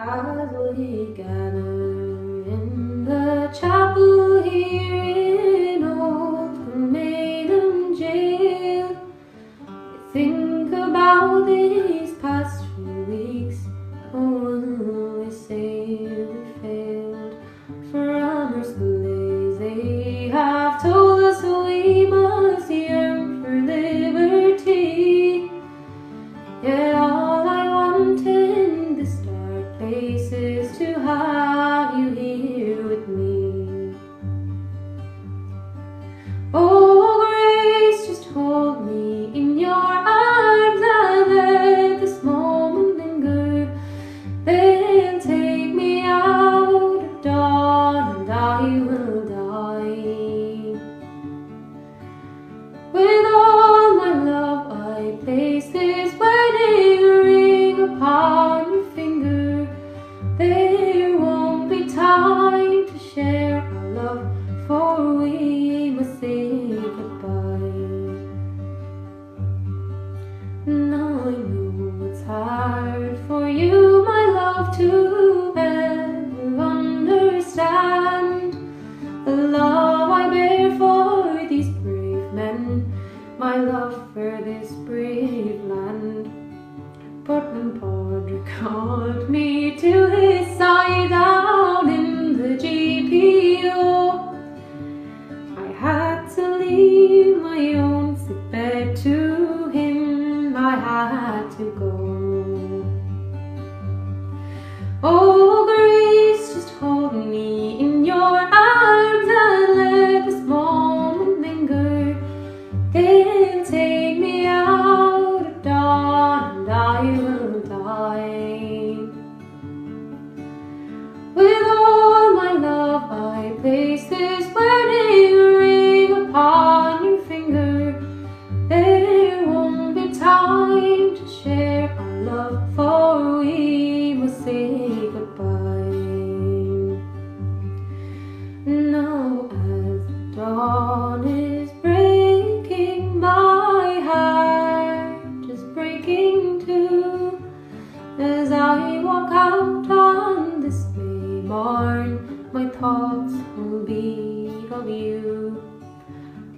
as we gather in the chapel here in old Maiden Jail. We think about these past few weeks. Oh, we say we failed. From our school days they have told us we must yearn for liberty. Yet all I want in this dark place is to have you here with me. Oh, grace, just hold me in your arms and let this moment linger. Then take me out at dawn and I will die. With all my love I place this wedding ring upon your finger. There won't be time to share our love, for we must say goodbye. Now I know it's hard for you, my love, to ever understand the love I bear for these brave men, my love for this brave land. But when Padre called me to his side down in the GPO, I had to leave my own sick bed to him. I had to go. Oh, grace, just hold me in your arms and let this moment linger. Then take me out at dawn and I will die. With all my love I place this wedding ring upon your finger. There won't be time to share our love, for we must say goodbye. Now as the dawn is breaking, my heart is breaking too. As I walk out on this May morn, my thoughts will be of you.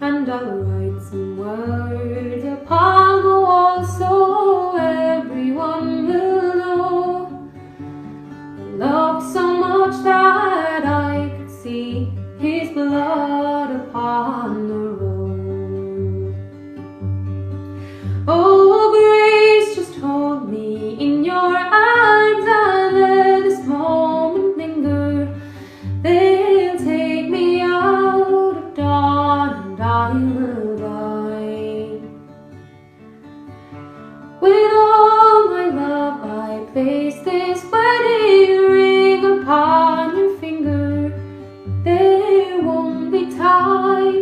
And I'll write some words upon the wall so everyone will know. I love so much that I could see his blood upon the road. Oh, grace, just hold me in your arms and let this moment linger. They'll take me out at dawn and I will die. With all my love I place this wedding ring upon your finger. There won't be time